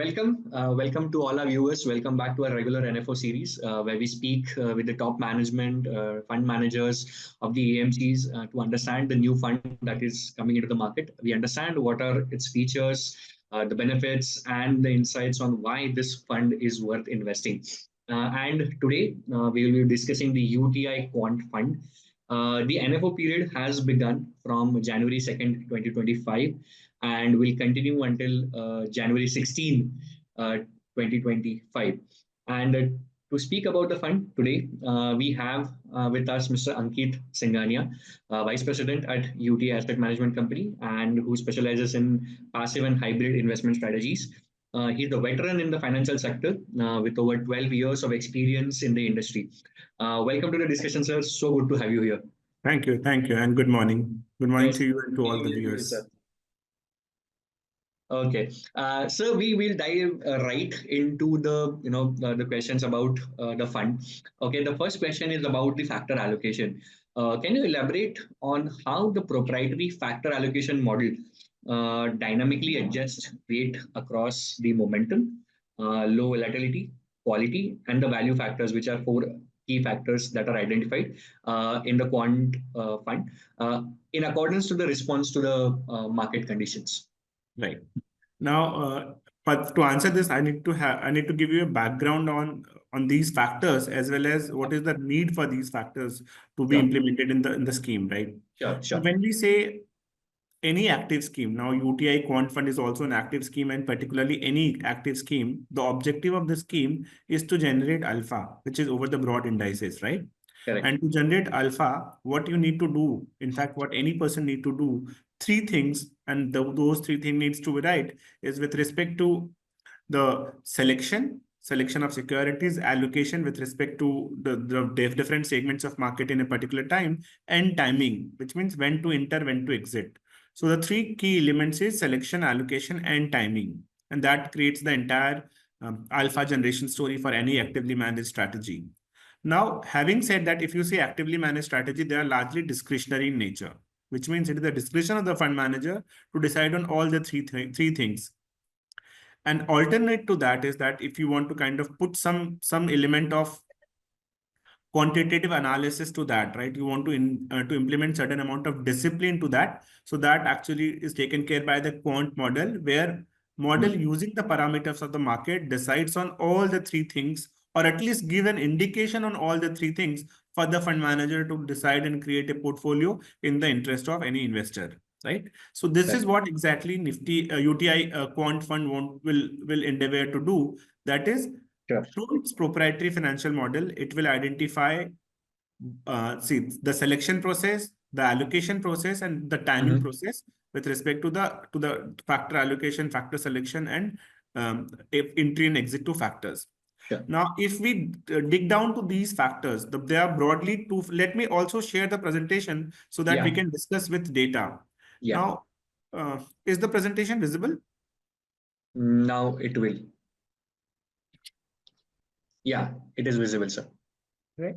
Welcome to all our viewers. Welcome back to our regular NFO series, where we speak with the top management, fund managers of the AMCs to understand the new fund that is coming into the market. We understand what are its features, the benefits, and the insights on why this fund is worth investing. And today we will be discussing the UTI Quant fund. The NFO period has begun from January 2nd, 2025 and will continue until January 16, 2025. And to speak about the fund today, we have with us Mr. Ankit Singhania, Vice President at UTI Asset Management Company, and who specializes in passive and hybrid investment strategies. He's a veteran in the financial sector with over 12 years of experience in the industry. Welcome to the discussion, sir. So good to have you here. Thank you, and good morning. Good morning to you and to all the viewers. Okay, so we will dive right into the questions about the fund. Okay, the first question is about the factor allocation. Can you elaborate on how the proprietary factor allocation model dynamically adjusts weight across the momentum, low volatility, quality, and the value factors, which are four key factors that are identified in the quant fund in accordance to the response to the market conditions? Right. Now, but to answer this, I need to give you a background on these factors, as well as what is the need for these factors to be implemented in the scheme, right? Sure. So when we say any active scheme, now UTI Quant Fund is also an active scheme, and particularly any active scheme, the objective of the scheme is to generate alpha, which is over the broad indices, right? Correct. And to generate alpha, what you need to do, in fact, what any person need to do, three things, and those three things needs to be right, is with respect to the selection of securities, allocation with respect to the different segments of market in a particular time, and timing, which means when to enter, when to exit. So the three key elements is selection, allocation, and timing. And that creates the entire alpha generation story for any actively managed strategy. Now, having said that, if you say actively managed strategy, they are largely discretionary in nature, which means it is the discretion of the fund manager to decide on all the three things. An alternate to that is that if you want to kind of put some element of quantitative analysis to that, right? You want to implement certain amount of discipline to that. So that actually is taken care by the quant model, where model using the parameters of the market decides on all the three things, or at least give an indication on all the three things for the fund manager to decide and create a portfolio in the interest of any investor, right? So this is what exactly Nifty UTI Quant Fund will endeavor to do. That is, through its proprietary financial model, it will identify the selection process, the allocation process, and the timing process with respect to the factor allocation, factor selection, and entry and exit to factors. Sure. Now, if we dig down to these factors, they are broadly two. Let me also share the presentation so that we can discuss with data. Now, is the presentation visible? Now it will. Yeah, it is visible, sir. Right.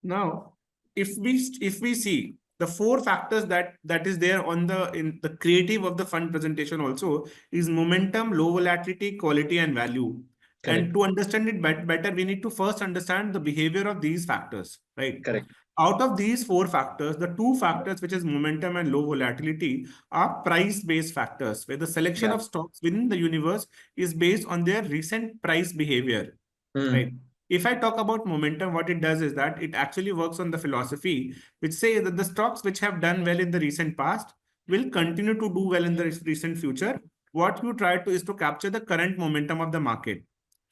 Now, if we see the four factors that is there in the creative of the fund presentation also is momentum, low volatility, quality, and value. Correct. And to understand it better, we need to first understand the behavior of these factors, right? Correct. Out of these four factors, the two factors, which is momentum and low volatility, are price-based factors, where the selection of stocks within the universe is based on their recent price behavior, right? If I talk about momentum, what it does is that it actually works on the philosophy, which says that the stocks which have done well in the recent past will continue to do well in the recent future. What you try to is to capture the current momentum of the market,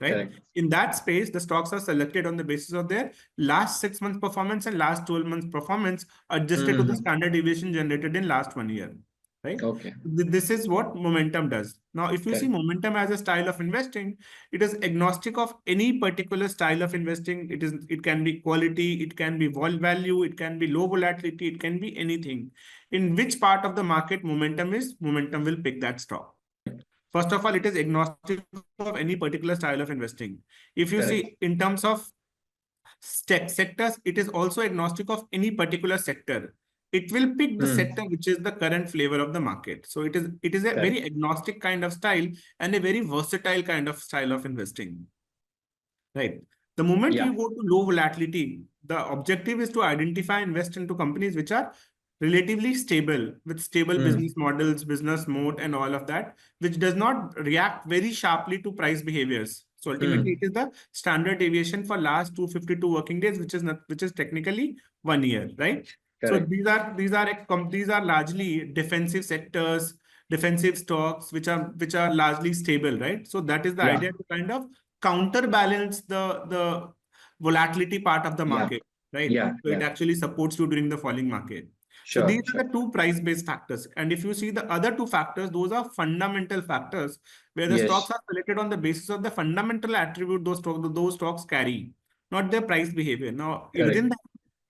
right? Correct. In that space, the stocks are selected on the basis of their last 6 months performance and last 12 months performance adjusted to the standard deviation generated in last 1 year, right? Okay. This is what momentum does. Now, if you see momentum as a style of investing, it is agnostic of any particular style of investing. It can be quality, it can be value, it can be low volatility, it can be anything. In which part of the market momentum will pick that stock. First of all, it is agnostic of any particular style of investing. If you see in terms of sectors, it is also agnostic of any particular sector. it will pick the sector which is the current flavor of the market. So it is a very agnostic kind of style and a very versatile kind of style of investing. Right. The moment you go to low volatility, the objective is to identify, invest into companies which are relatively stable, with stable business models, business mode, and all of that, which does not react very sharply to price behaviors. So ultimately, it is the standard deviation for last 252 working days, which is technically 1 year, right? So these are largely defensive sectors, defensive stocks, which are largely stable, right? So that is the idea, to kind of counterbalance the volatility part of the market, right? So it actually supports you during the falling market. So these are the two price-based factors. And if you see the other two factors, those are fundamental factors, where the stocks are selected on the basis of the fundamental attribute those stocks carry, not their price behavior. Now, within that,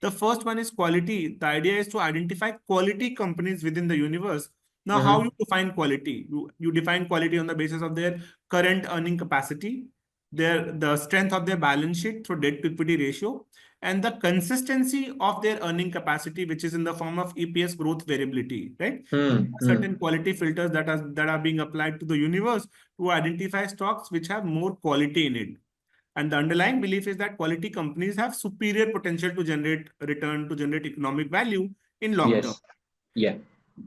the first one is quality. The idea is to identify quality companies within the universe. Now, how you define quality? You define quality on the basis of their current earning capacity, the strength of their balance sheet through debt to equity ratio, and the consistency of their earning capacity, which is in the form of EPS growth variability, right? Certain quality filters that are being applied to the universe to identify stocks which have more quality in it. And the underlying belief is that quality companies have superior potential to generate return, to generate economic value in long term. Yeah.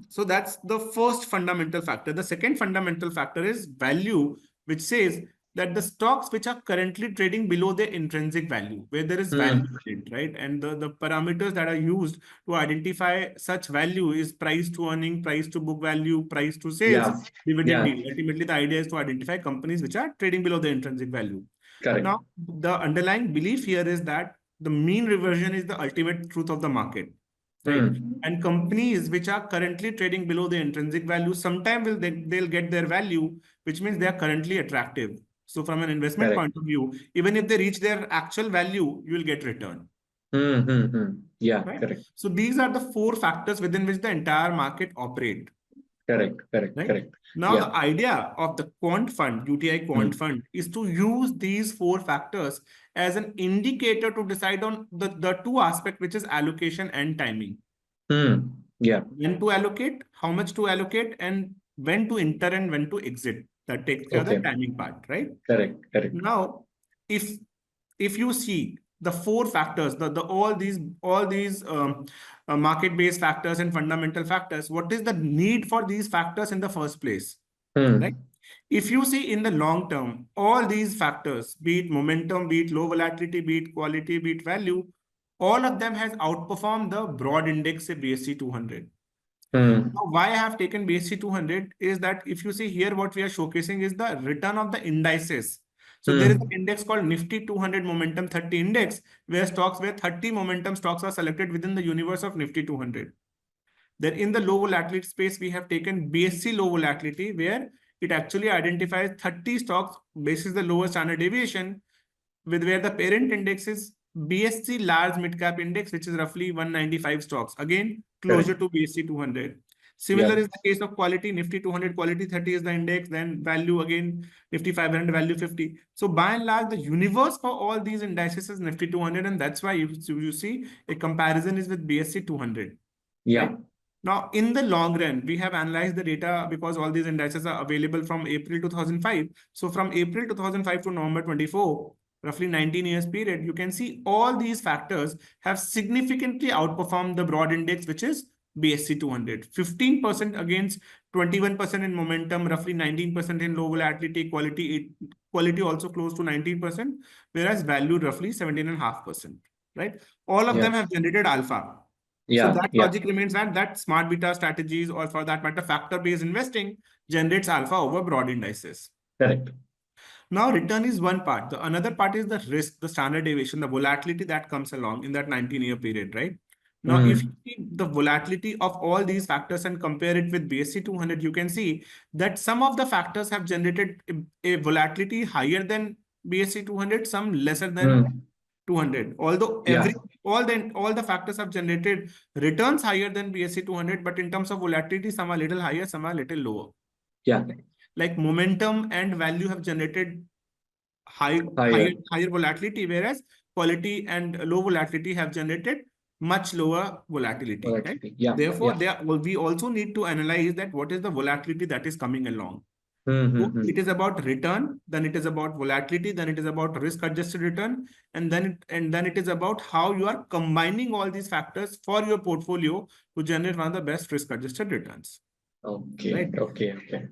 So that's the first fundamental factor. The second fundamental factor is value, which says that the stocks which are currently trading below their intrinsic value, where there is value in it, right? And the parameters that are used to identify such value is price to earning, price to book value, price to sales, dividend yield. Ultimately, the idea is to identify companies which are trading below their intrinsic value. Now, the underlying belief here is that the mean reversion is the ultimate truth of the market. Right. And companies which are currently trading below the intrinsic value, sometime they'll get their value, which means they are currently attractive. So from an investment point of view, even if they reach their actual value, you will get return. Yeah, right? correct. So these are the four factors within which the entire market operate. Correct. Now, the idea of the quant fund, UTI Quant fund, is to use these four factors as an indicator to decide on the two aspects, which is allocation and timing. Yeah. When to allocate, how much to allocate, and when to enter and when to exit. That takes care of the timing part, right? Correct. Now, if you see the four factors, all these market-based factors and fundamental factors, what is the need for these factors in the first place? Right? If you see in the long term, all these factors, be it momentum, be it low volatility, be it quality, be it value, all of them has outperformed the broad index, say BSE 200. Now, why I have taken BSE 200 is that if you see here, what we are showcasing is the return of the indices. So there is an index called Nifty 200 Momentum 30 Index, where 30 momentum stocks are selected within the universe of Nifty 200. Then in the low volatility space, we have taken BSE low volatility, where it actually identifies 30 stocks basis the lower standard deviation, with where the parent index is BSE large mid cap index, which is roughly 195 stocks. Again, closer to BSE 200. Similar is the case of quality. Nifty 200 quality 30 is the index, then value again Nifty 500 value 50. So by and large, the universe for all these indices is Nifty 200, and that's why you see a comparison is with BSE 200. Right? Now, in the long run, we have analyzed the data because all these indices are available from April 2005. So from April 2005 to November 24, roughly 19 years period, you can see all these factors have significantly outperformed the broad index, which is BSE 200. 15% against 21% in momentum, roughly 19% in low volatility, quality also close to 19%, whereas value roughly 17.5%. Right? All of them have generated alpha. So that logic remains that smart beta strategies, or for that matter, factor-based investing, generates alpha over broad indices. Correct. Now, return is one part. The another part is the risk, the standard deviation, the volatility that comes along in that 19-year period, right? Now, if you see the volatility of all these factors and compare it with BSE 200, you can see that some of the factors have generated a volatility higher than BSE 200, some lesser than 200. Although all the factors have generated returns higher than BSE 200, but in terms of volatility, some are a little higher, some are a little lower. Like momentum and value have generated higher volatility, whereas quality and low volatility have generated much lower volatility, right? Volatility. Yeah. Therefore, Yeah. we also need to analyze that what is the volatility that is coming along. So Mm-hmm. it is about return, then it is about volatility, then it is about risk-adjusted return, and then it is about how you are combining all these factors for your portfolio to generate one of the best risk-adjusted returns. Okay. Right. Okay. Okay.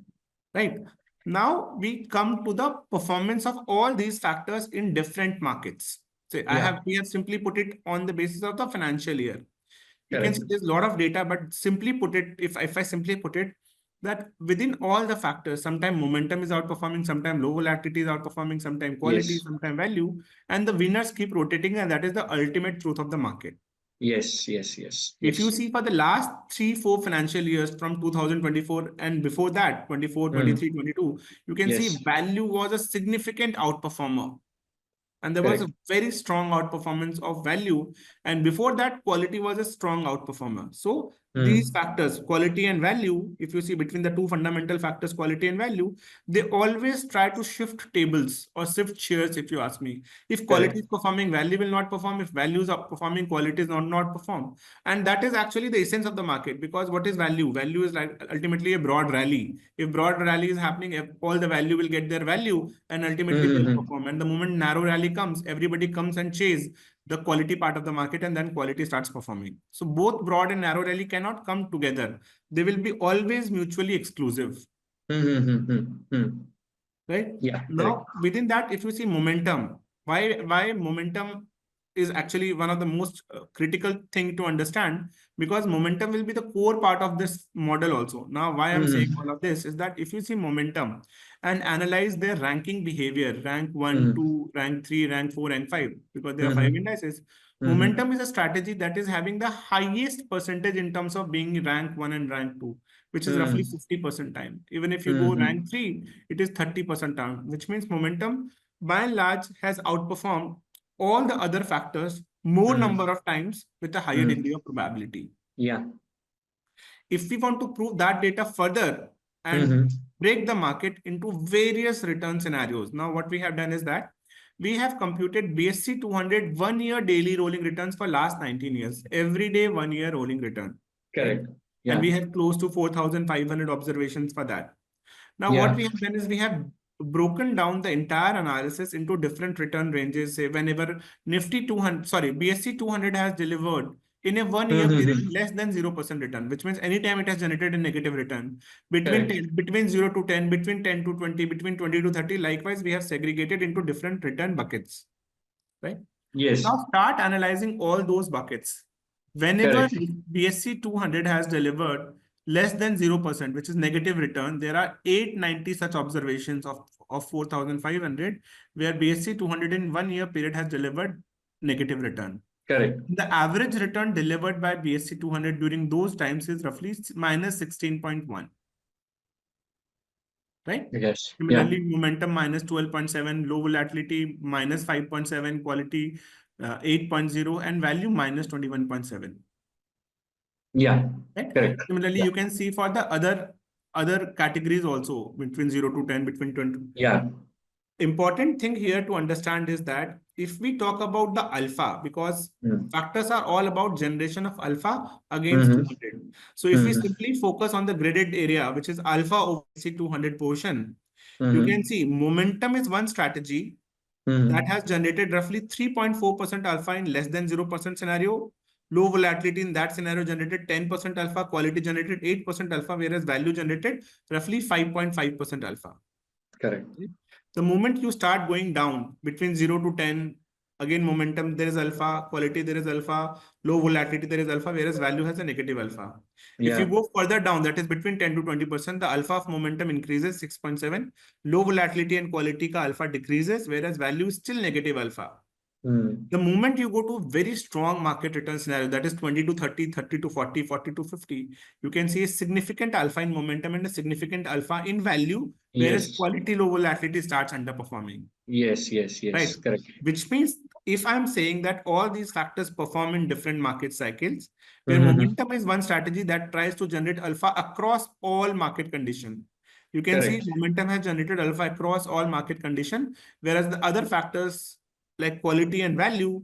Right. Now we come to the performance of all these factors in different markets. So Yeah. we have simply put it on the basis of the financial year. You can Correct. see there's a lot of data, but simply put it, if I simply put it, that within all the factors, sometimes momentum is outperforming, sometimes low volatility is outperforming, sometimes quality, Yes. sometimes value, and the winners keep rotating, and that is the ultimate truth of the market. Yes. Yes. Yes. If you Yes. see for the last 3-4 financial years from 2024 and before that, 24, Mm. 23, 22, you can see Yes. value was a significant outperformer. And there was a Correct. very strong outperformance of value. And before that, quality was a strong outperformer. So these Mm. factors, quality and value, if you see between the two fundamental factors, quality and value, they always try to shift tables or shift chairs, if you ask me. If quality Correct. is performing, value will not perform. If value is performing, quality is not perform. And that is actually the essence of the market, because what is value? Value is like ultimately a broad rally. If broad rally is happening, if all the value will get their value and ultimately they'll Mm-hmm. perform. And the moment narrow rally comes, everybody comes and chase the quality part of the market, and then quality starts performing. So both broad and narrow rally cannot come together. They will be always mutually exclusive. Mm-hmm. Right? Yeah. Correct. Now, within that, if you see momentum, why momentum is actually one of the most critical thing to understand, because momentum will be the core part of this model also. Now, why I'm saying Mm-hmm. all of this is that if you see momentum and analyze their ranking behavior, rank 1, Mm-hmm. 2, rank 3, rank 4, rank 5, because there are 5 Mm-hmm. indices, Mm-hmm. momentum is a strategy that is having the highest percentage in terms of being rank 1 and rank 2, which is roughly 50% time. Even if you go Mm-hmm. rank 3, it is 30% time, which means momentum by and large has outperformed all the other factors more Mm-hmm. number of times with a higher Mm-hmm. degree of probability. Yeah. If we want to prove that data further and Mm-hmm. break the market into various return scenarios, now what we have done is that we have computed BSC 200 1-year daily rolling returns for last 19 years, every day 1-year rolling return, right? Correct. And Yeah. we have close to 4,500 observations for that. Now, what Yeah. we have done is we have broken down the entire analysis into different return ranges. Say whenever Nifty 200, sorry, BSC 200 has delivered in a 1-year period Mm-hmm. less than 0% return, which means anytime it has generated a negative return between Correct. 10, between 0 to 10, between 10 to 20, between 20 to 30. Likewise, we have segregated into different return buckets, right? Yes. Now start analyzing all those buckets. Whenever Correct. BSC 200 has delivered less than 0%, which is negative return, there are 890 such observations of 4,500 where BSC 200 in 1-year period has delivered negative return. Correct. The average return delivered by BSC 200 during those times is roughly minus 16.1. Right? Yes. Yeah. Similarly, momentum minus 12.7, low volatility minus 5.7, quality 8.0, and value minus 21.7. Yeah. Right? Correct. Similarly, Yeah. you can see for the other categories also between 0 to 10, between 20. Yeah. Important thing here to understand is that if we talk about the alpha, because Mm. factors are all about generation of alpha against Mm-hmm. 200. So if we Mm-hmm. simply focus on the graded area, which is alpha over C200 portion, you can Mm-hmm. see momentum is one strategy that Mm-hmm. has generated roughly 3.4% alpha in less than 0% scenario. Low volatility in that scenario generated 10% alpha, quality generated 8% alpha, whereas value generated roughly 5.5% alpha. Correct. The moment you start going down between 0 to 10, again, momentum, there is alpha, quality, there is alpha, low volatility, there is alpha, whereas value has a negative alpha. If you Yeah. go further down, that is between 10 to 20%, the alpha of momentum increases 6.7, low volatility and quality ka alpha decreases, whereas value is still negative alpha. Mm. The moment you go to very strong market return scenario, that is 20 to 30, 30 to 40, 40 to 50, you can see a significant alpha in momentum and a significant alpha in value, whereas Yes. quality low volatility starts underperforming, Yes. Yes. Yes. right? Correct. Which means if I'm saying that all these factors perform in different market cycles, where Mm-hmm. momentum is one strategy that tries to generate alpha across all market condition. You can see Correct. momentum has generated alpha across all market condition, whereas the other factors like quality and value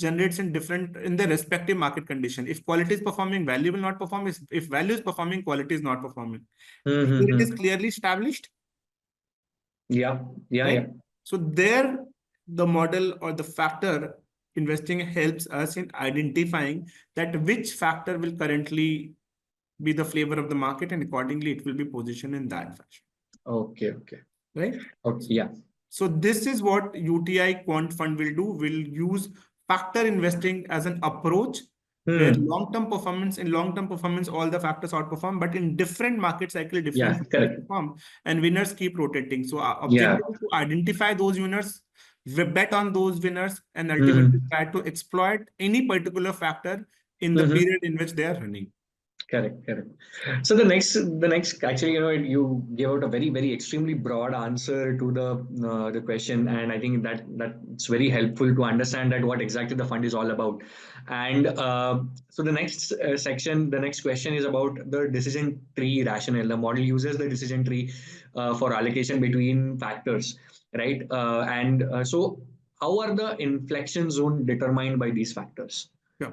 generates in their respective market condition. If quality is performing, value will not perform. If value is performing, quality is not performing. Here it is clearly established. Yeah, yeah, right? yeah. So there, the model or the factor investing helps us in identifying that which factor will currently be the flavor of the market, and accordingly it will be positioned in that fashion. Okay, okay. Right? Okay, yeah. So this is what UTI Quant Fund will do. We'll use factor investing as an approach where in long-term performance, all the factors outperform, but in different market cycle, different factors perform, and winners keep rotating. So our objective is to identify those winners, we bet on those winners, and ultimately try to exploit any particular factor in the period in which they are running. Correct, correct. So the next, actually, you gave out a very extremely broad answer to the question, and I think that's very helpful to understand that what exactly the fund is all about. And so the next section, the next question is about the decision tree rationale. The model uses the decision tree for allocation between factors, right? So how are the inflection zone determined by these factors? Yeah.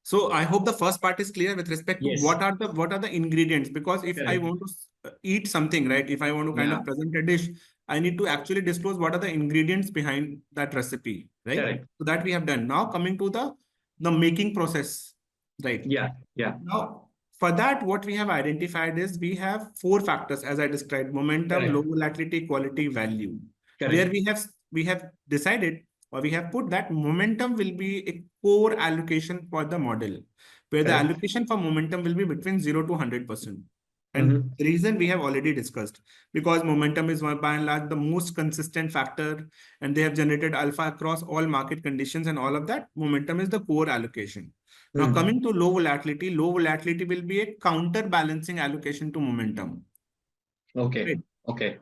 So I hope the first part is clear with respect to what are the ingredients, because if I want to eat something, right? If I want to kind of present a dish, I need to actually disclose what are the ingredients behind that recipe, right? So that we have done. Now coming to the making process, right? Yeah. Now for that, what we have identified is we have 4 factors as I described: momentum, low volatility, quality, value. Where we have decided, or we have put that momentum will be a core allocation for the model, where the allocation for momentum will be between 0 to 100%. And the reason we have already discussed, because momentum is by and large the most consistent factor, and they have generated alpha across all market conditions and all of that. Momentum is the core allocation. Now coming to low volatility will be a counterbalancing allocation to momentum. Okay. Right? Okay.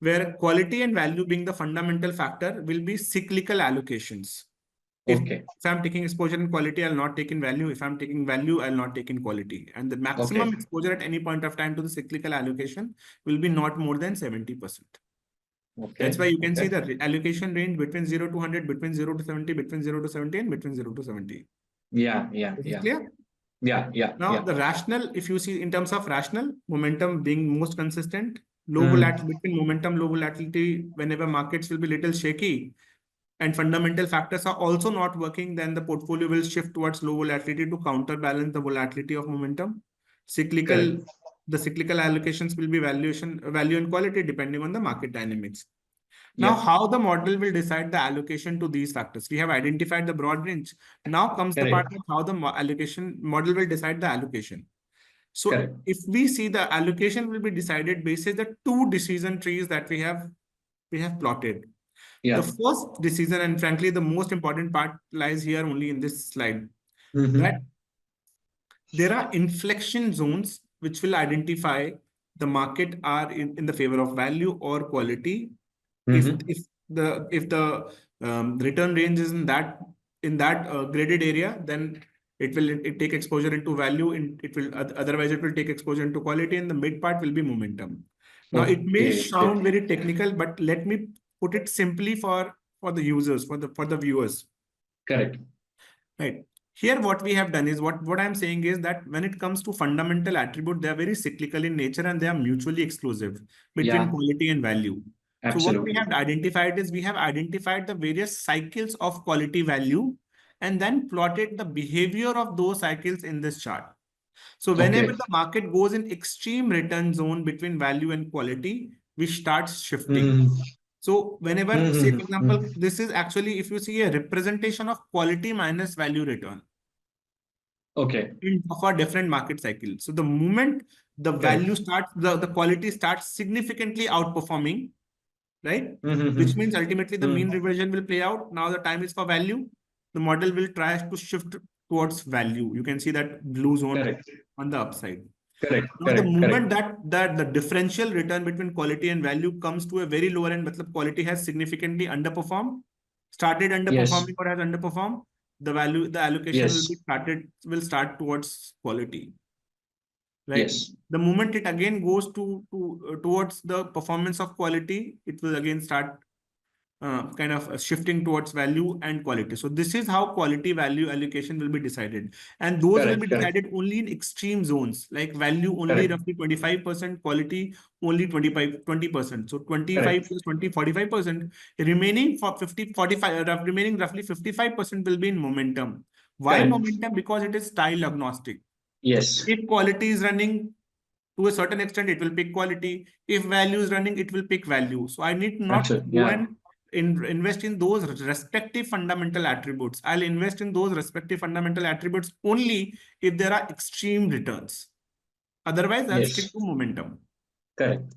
Where quality and value being the fundamental factor will be cyclical allocations. If I'm taking exposure in quality, I'll not take in value. If I'm taking value, I'll not take in quality. And the maximum exposure at any point of time to the cyclical allocation will be not more than 70%. That's why you can see the allocation range between 0 to 100, between 0 to 70, between 0 to 70, and between 0 to 70. Yeah. Is it clear? Yeah. Now, the rational, if you see in terms of rational, momentum being most consistent, low volatility, between momentum, low volatility, whenever markets will be little shaky and fundamental factors are also not working, then the portfolio will shift towards low volatility to counterbalance the volatility of momentum. The cyclical allocations will be value and quality depending on the market dynamics. Now, how the model will decide the allocation to these factors? We have identified the broad range. Now comes the part of how the allocation model will decide the allocation. So if we see the allocation will be decided based on the 2 decision trees that we have plotted. The first decision, and frankly, the most important part lies here only in this slide, that there are inflection zones which will identify the market are in the favor of value or quality. If the return range is in that graded area, then it will take exposure into value. Otherwise it will take exposure into quality, and the mid part will be momentum. Now it may sound very technical, but let me put it simply for the users, for the viewers. Correct. Right. Here, what we have done is what I'm saying is that when it comes to fundamental attribute, they are very cyclical in nature and they are mutually exclusive between quality and value. Absolutely. So what we have identified is we have identified the various cycles of quality value and then plotted the behavior of those cycles in this chart. So whenever the market goes in extreme return zone between value and quality, we start shifting. So whenever, say, for example, this is actually, if you see a representation of quality minus value return. For different market cycles. So the moment the value starts, the quality starts significantly outperforming, right? Which means ultimately the mean reversion will play out. Now the time is for value. The model will try to shift towards value. You can see that blue zone on the upside. Now the moment that the differential return between quality and value comes to a very lower end, but quality has significantly underperformed, started underperforming or has underperformed, the allocation will start towards quality. Right. The moment it again goes towards the performance of quality, it will again start kind of shifting towards value and quality. So this is how quality value allocation will be decided. And those will be decided only in extreme zones, like value only roughly 25%, quality only 20%. So 25 plus 20, 45%. Remaining for 50, 45, remaining roughly 55% will be in momentum. Why momentum? Because it is style agnostic. Yes. If quality is running to a certain extent, it will pick quality. If value is running, it will pick value. So I need not go and invest in those respective fundamental attributes. I'll invest in those respective fundamental attributes only if there are extreme returns. Otherwise, I'll stick to momentum. Correct.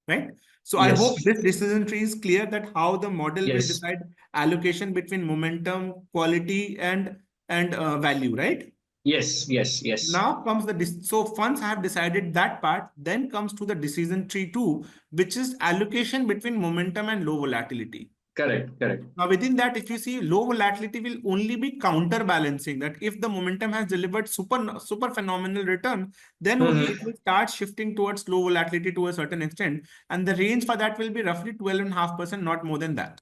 Right? So I hope this decision tree is clear that how the model will decide allocation between momentum, quality, and value, right? Yes, yes, yes. Now comes so funds have decided that part, then comes to the decision tree 2, which is allocation between momentum and low volatility. Correct, correct. Now within that, if you see, low volatility will only be counterbalancing that. If the momentum has delivered super phenomenal return, then only it will start shifting towards low volatility to a certain extent. And the range for that will be roughly 12.5%, not more than that.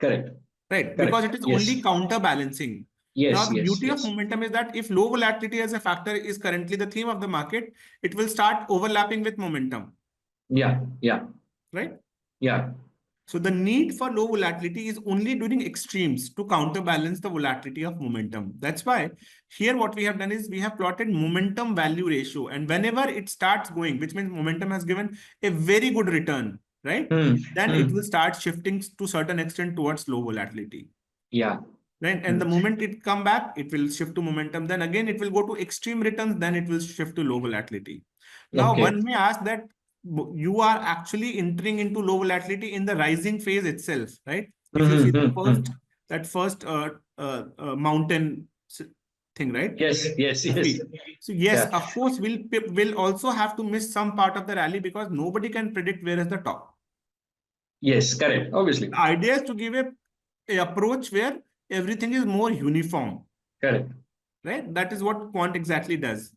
Correct. Right, because it is only counterbalancing. Now, the beauty of momentum is that if low volatility as a factor is currently the theme of the market, it will start overlapping with momentum. Yeah, yeah. Right? Yeah. So the need for low volatility is only during extremes to counterbalance the volatility of momentum. That's why here what we have done is we have plotted momentum value ratio. And whenever it starts going, which means momentum has given a very good return, right? Then it will start shifting to certain extent towards low volatility. Yeah. Right? And the moment it come back, it will shift to momentum. Then again, it will go to extreme returns. Then it will shift to low volatility. Now, one may ask that you are actually entering into low volatility in the rising phase itself, right? If you see the first mountain thing, right? Yes, yes, yes. So yes, of course, we'll also have to miss some part of the rally because nobody can predict where is the top. Yes, correct. Obviously. The idea is to give a approach where everything is more uniform. Correct. Right? That is what quant exactly does.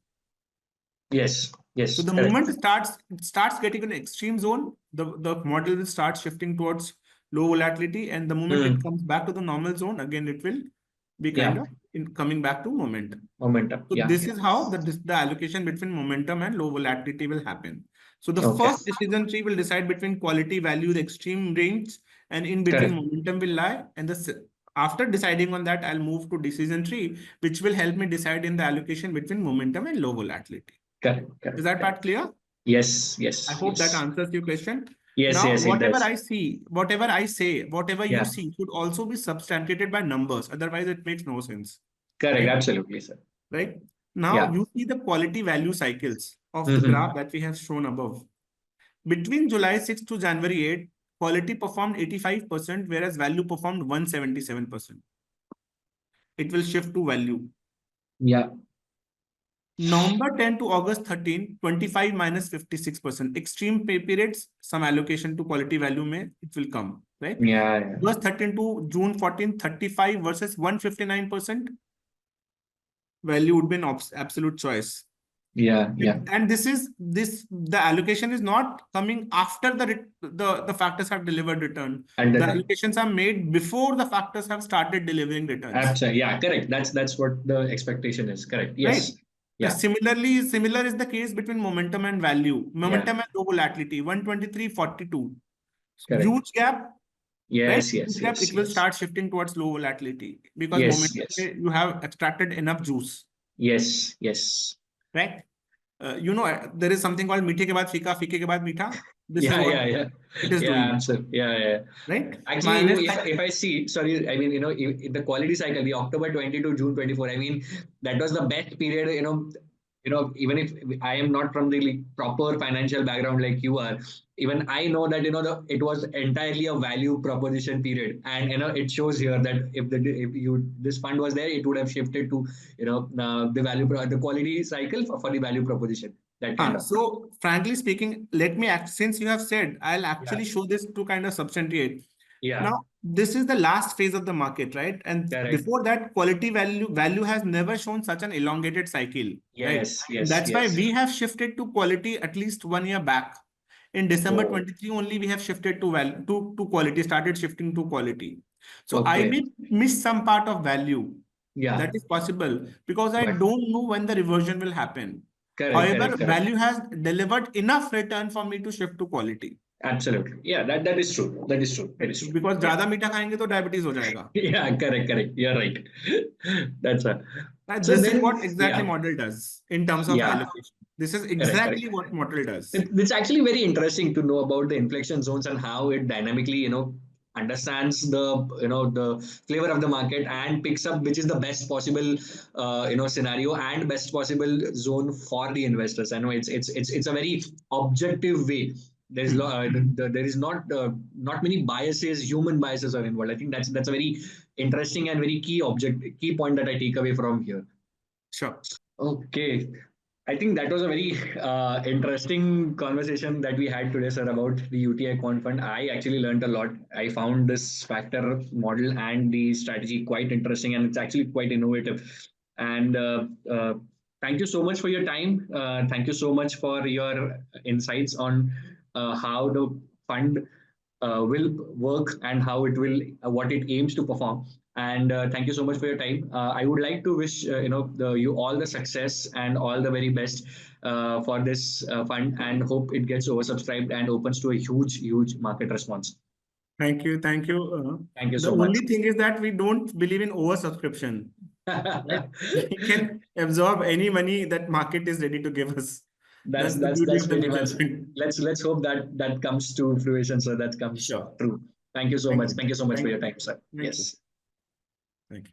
Yes, yes. So the moment it starts getting an extreme zone, the model will start shifting towards low volatility. And the moment it comes back to the normal zone, again, it will be kind of coming back to momentum. So this is how the allocation between momentum and low volatility will happen. So the first decision tree will decide between quality, value, the extreme range, and in between momentum will lie. And after deciding on that, I'll move to decision tree, which will help me decide in the allocation between momentum and low volatility. Correct. Is that part clear? Yes, yes. I hope that answers your question. Yes, now, yes, whatever I see, whatever I say, whatever you see should also be substantiated by numbers. Otherwise, it makes no sense. Correct. Absolutely, sir. Right? Now, you see the quality value cycles of the graph that we have shown above. Between July 6 to January 8, quality performed 85%, whereas value performed 177%. It will shift to value. Yeah. November 10 to August 13, 25 minus 56%. Extreme pay periods, some allocation to quality value may, it will come, right? Yeah. August 13 to June 14, 35 versus 159%. Value would be an absolute choice. Yeah, yeah. And the allocation is not coming after the factors have delivered return. The allocations are made before the factors have started delivering returns. Absolutely. Yeah, correct. That's what the expectation is. Correct. Yes. Right. Yeah. Similar is the case between momentum and value. Momentum and low volatility, 123.42. Huge gap. Yes, right? yes, Huge gap, yes. it will start shifting towards low volatility because momentum you have extracted enough juice. Yes, yes. Right? There is something called meethe ke baad fika, fike ke baad meetha. This is what it is doing. Absolutely. Yeah. Right? Actually, if I see, sorry, I mean, in the quality cycle, the October 20 to June 24, I mean, that was the best period, even if I am not from the proper financial background like you are, even I know that, it was entirely a value proposition period. And, it shows here that if this fund was there, it would have shifted to, the quality cycle for the value proposition. So frankly speaking, since you have said, I'll actually show this to kind of substantiate. Yeah. Now, this is the last phase of the market, right? And before that, quality value has never shown such an elongated cycle. Yes, right? That's why we have shifted to quality at least 1 year back. In December Oh, 23 only, we have shifted to value, to quality, started shifting to quality. So I okay. may miss some part of value. Yeah. That is possible because I But don't know when the reversion will happen. correct, However, correct, correct. value has delivered enough return for me to shift to quality. Absolutely. Yeah, that is true. That is true. That is true. Because Yeah. ज़्यादा मीठा खाएंगे तो diabetes हो जाएगा. Yeah, correct, correct. You're right. That's a. So This is then, what exactly yeah, model does in terms of yeah, allocation. This is correct, correct. exactly what model does. It's actually very interesting to know about the inflection zones and how it dynamically, understands the, the flavor of the market and picks up which is the best possible, scenario and best possible zone for the investors. I know it's a very objective way. There is not many biases, human biases are involved. I think that's a very interesting and very key point that I take away from here. Sure. Okay. I think that was a very interesting conversation that we had today, sir, about the UTI Quant Fund. I actually learned a lot. I found this factor model and the strategy quite interesting, and it's actually quite innovative. And thank you so much for your time. Thank you so much for your insights on how the fund will work and how it will, what it aims to perform. And thank you so much for your time. I would like to wish you all the success and all the very best for this fund, and hope it gets oversubscribed and opens to a huge market response. Thank you. Thank you. Thank you The so much. only thing is that we don't believe in oversubscription. Right? We can absorb any money that market is ready to give us. that's That's the that's beauty that's of the pretty mutual much. fund. Let's hope that comes to fruition, sir. That comes Sure. true. Thank you so Thank much. you. Thank you so much for Thank your you. time, sir. Thank you. Yes. Thank you.